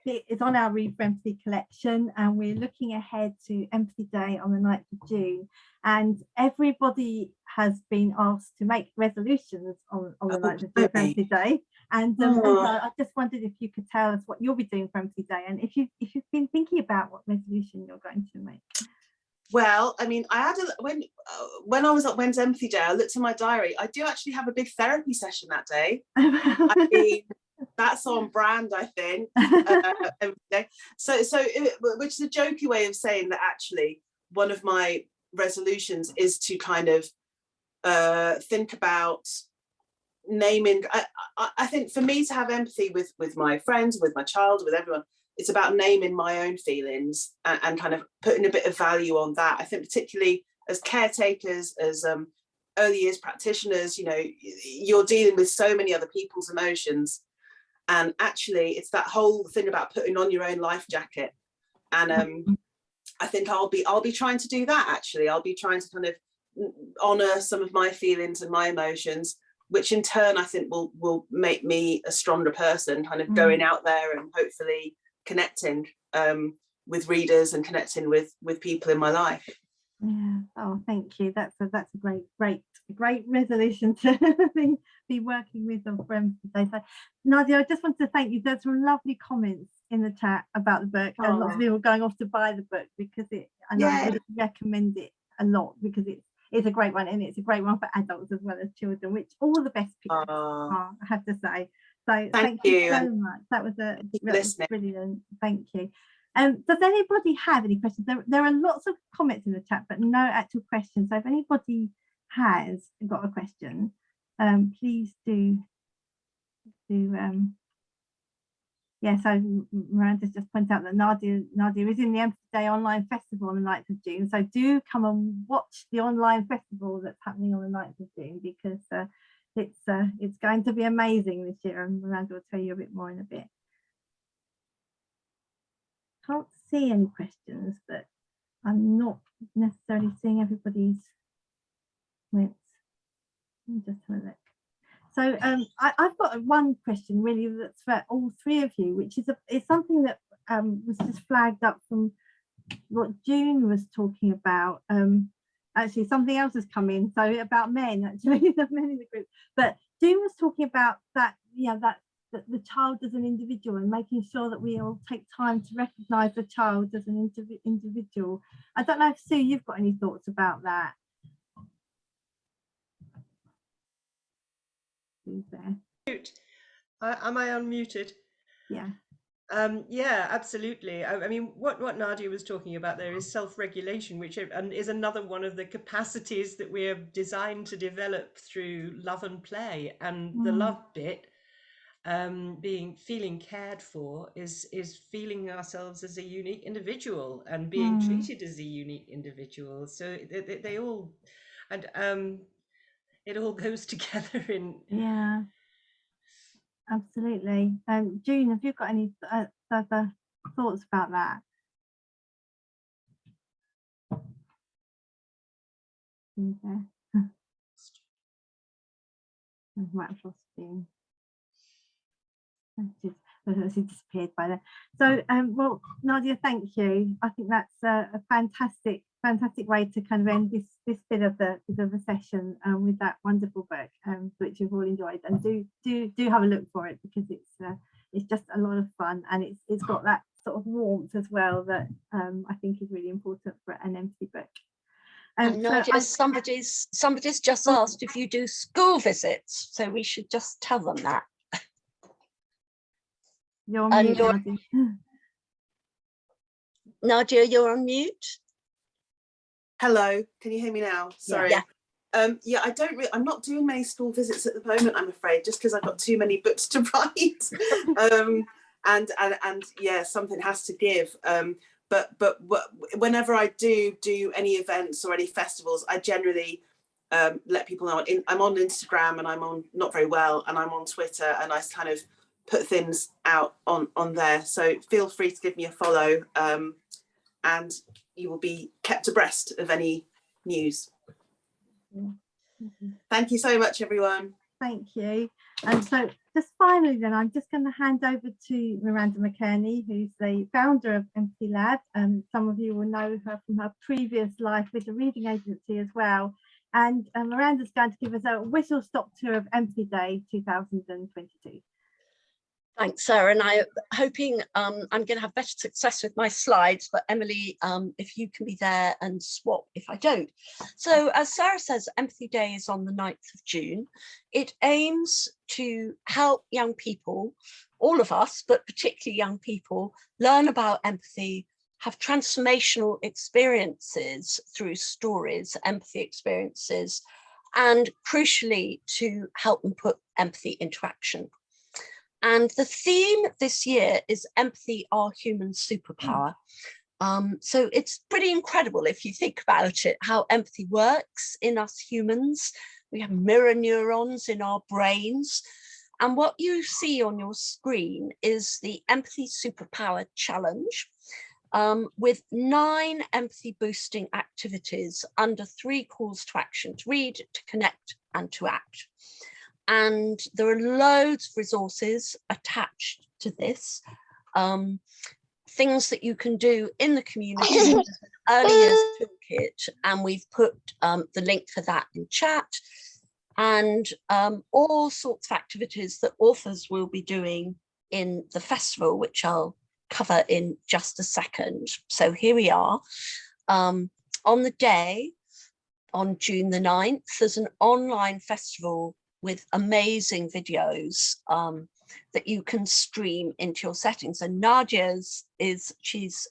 it's on our Read for Empathy collection, and we're looking ahead to Empathy Day on the 9th of June, and everybody has been asked to make resolutions on the 9th of June for Empathy Day, and I just wondered if you could tell us what you'll be doing for Empathy Day, and if you've been thinking about what resolution you're going to make. Well, I mean, I had when I was at When's Empathy Day, I looked at my diary. I do actually have a big therapy session that day. I mean, that's on brand, I think. Every day. So which is a jokey way of saying that actually one of my resolutions is to kind of think about naming. I think for me to have empathy with my friends, with my child, with everyone, it's about naming my own feelings and kind of putting a bit of value on that. I think particularly as caretakers, as early years practitioners, you know, you're dealing with so many other people's emotions. And actually, it's that whole thing about putting on your own life jacket. And I think I'll be trying to do that. Actually, I'll be trying to kind of honor some of my feelings and my emotions, which in turn I think will make me a stronger person, kind of going out there and hopefully connecting with readers and connecting with people in my life. Yeah. Oh, thank you. That's a great resolution to be working with on Friends today. So, Nadia, I just want to thank you. There's some lovely comments in the chat about the book, and lots of people going off to buy the book because I really recommend it a lot, because it's a great one, and it's a great one for adults as well as children, which all the best pictures are, I have to say. So thank you so much. That was brilliant. Thank you. Does anybody have any questions? There are lots of comments in the chat, but no actual questions. So if anybody has got a question, please do. Yeah, so Miranda's just pointed out that Nadia is in the Empathy Day online festival on the 9th of June. So do come and watch the online festival that's happening on the 9th of June, because it's going to be amazing this year, and Miranda will tell you a bit more in a bit. Can't see any questions, but I'm not necessarily seeing everybody's comments. Let me just have a look. So I've got one question really that's for all three of you, which is something that was just flagged up from what June was talking about. Actually, something else has come in, so about men, actually, the men in the group. But June was talking about that, that the child as an individual, and making sure that we all take time to recognise the child as an individual. I don't know if Sue, you've got any thoughts about that. Who's there? Am I unmuted? Yeah. Yeah, absolutely. I mean, what Nadia was talking about there is self-regulation, which is another one of the capacities that we're designed to develop through love and play. And the love bit, feeling cared for, is feeling ourselves as a unique individual and being treated as a unique individual. So they all, and it all goes together in. Yeah, absolutely. June, have you got any further thoughts about that? Okay. June. She disappeared by then. So, well, Nadia, thank you. I think that's a fantastic way to kind of end this bit of the session with that wonderful book, which you've all enjoyed. And do have a look for it, because it's just a lot of fun, and it's got that sort of warmth as well that I think is really important for an empathy book. And Nadia, somebody's just asked if you do school visits, so we should just tell them that. You're on mute, Nadia. Nadia, you're on mute. Hello, can you hear me now? Sorry. Yeah. I'm not doing many school visits at the moment, I'm afraid, just because I've got too many books to write. and yeah, something has to give. But whenever I do any events or any festivals, I generally let people know. I'm on Instagram, and I'm on Not Very Well, and I'm on Twitter, and I kind of put things out on there. So feel free to give me a follow, and you will be kept abreast of any news. Thank you so much, everyone. Thank you. And so just finally then, I'm just going to hand over to Miranda McKearney, who's the founder of EmpathyLab. Some of you will know her from her previous life with the reading agency as well. And Miranda's going to give us a whistle-stop tour of Empathy Day 2022. Thanks, Sarah, and I'm hoping I'm going to have better success with my slides, but Emily, if you can be there and swap if I don't. So as Sarah says, Empathy Day is on the 9th of June. It aims to help young people, all of us, but particularly young people, learn about empathy, have transformational experiences through stories, empathy experiences, and crucially to help them put empathy into action. And the theme this year is Empathy, Our Human Superpower. So it's pretty incredible if you think about it, how empathy works in us humans. We have mirror neurons in our brains. And what you see on your screen is the Empathy Superpower Challenge, with 9 empathy boosting activities under 3 calls to action: to read, to connect, and to act. And there are loads of resources attached to this, things that you can do in the community, early years toolkit, and we've put the link for that in chat, and all sorts of activities that authors will be doing in the festival, which I'll cover in just a second. So here we are. On the day, on June the 9th, there's an online festival with amazing videos that you can stream into your settings. And Nadia's she's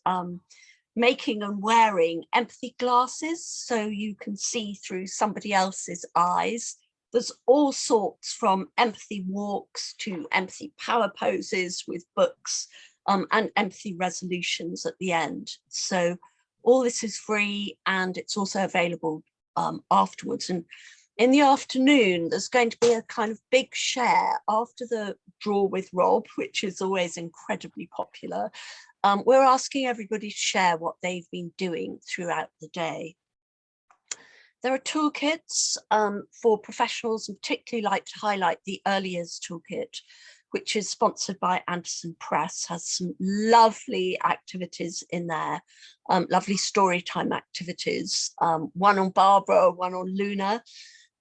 making and wearing empathy glasses, so you can see through somebody else's eyes. There's all sorts, from empathy walks to empathy power poses with books, and empathy resolutions at the end. So all this is free, and it's also available afterwards. And in the afternoon, there's going to be a kind of big share after the Draw with Rob, which is always incredibly popular. We're asking everybody to share what they've been doing throughout the day. There are toolkits for professionals, and particularly like to highlight the Early Years Toolkit, which is sponsored by Anderson Press, has some lovely activities in there, lovely story time activities, one on Barbara, one on Luna,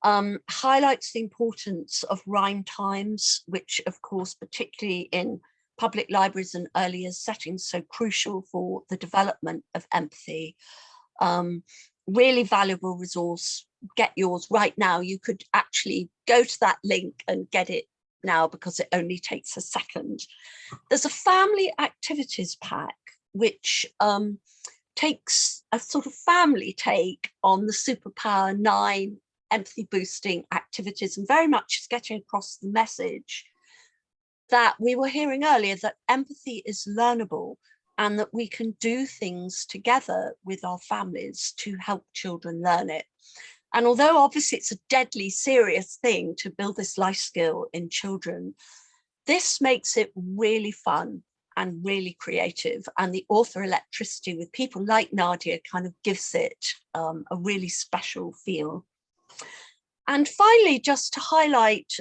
highlights the importance of rhyme times, which of course, particularly in public libraries and early years settings, so crucial for the development of empathy. Really valuable resource. Get yours right now. You could actually go to that link and get it now, because it only takes a second. There's a family activities pack, which takes a sort of family take on the Superpower 9 empathy boosting activities, and very much is getting across the message that we were hearing earlier, that empathy is learnable, and that we can do things together with our families to help children learn it. And although obviously it's a deadly serious thing to build this life skill in children, this makes it really fun and really creative. And the author electricity with people like Nadia kind of gives it a really special feel. And finally, just to highlight,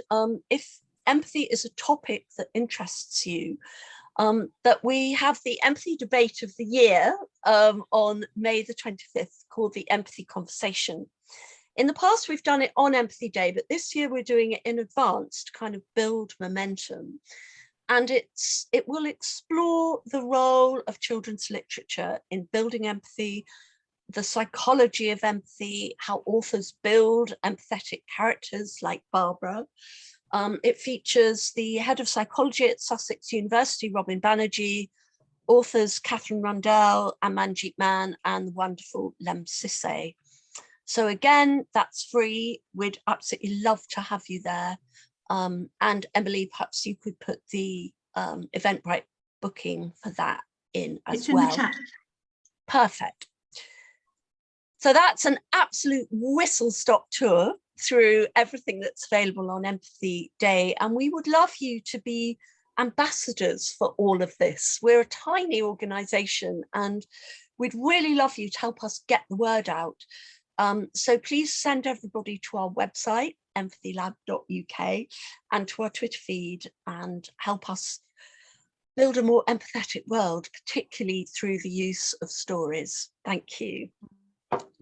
if empathy is a topic that interests you, that we have the empathy debate of the year on May the 25th, called the Empathy Conversation. In the past, we've done it on Empathy Day, but this year we're doing it in advance to kind of build momentum. And it will explore the role of children's literature in building empathy, the psychology of empathy, how authors build empathetic characters like Barbara. It features the head of psychology at Sussex University, Robin Banerjee, authors Catherine Rundell, Amanjeet Man, and the wonderful Lem Sisse. So again, that's free. We'd absolutely love to have you there. And Emily, perhaps you could put the Eventbrite booking for that in as well. It's in the chat. Perfect. So that's an absolute whistle-stop tour through everything that's available on Empathy Day. And we would love you to be ambassadors for all of this. We're a tiny organisation, and we'd really love you to help us get the word out. So please send everybody to our website, empathylab.uk, and to our Twitter feed, and help us build a more empathetic world, particularly through the use of stories. Thank you.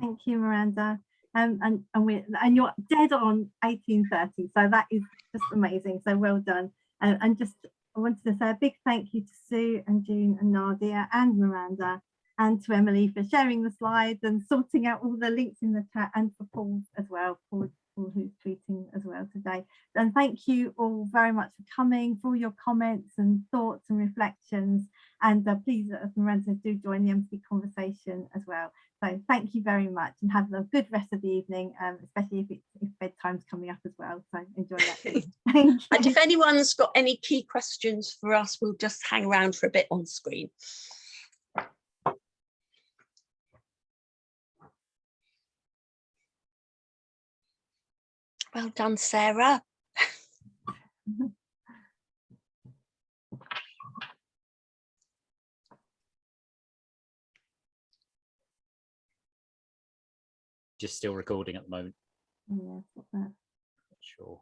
Thank you, Miranda. And you're dead on 1830, so that is just amazing. So well done. And just I wanted to say a big thank you to Sue and June and Nadia and Miranda, and to Emily for sharing the slides and sorting out all the links in the chat, and for Paul as well, Paul who's tweeting as well today. And thank you all very much for coming, for all your comments and thoughts and reflections. And please, as Miranda says, do join the empathy conversation as well. So thank you very much, and have a good rest of the evening, especially if bedtime's coming up as well. So enjoy that. Thank you. And if anyone's got any key questions for us, we'll just hang around for a bit on screen. Well done, Sarah. just still recording at the moment. Yeah, what's that? Not sure.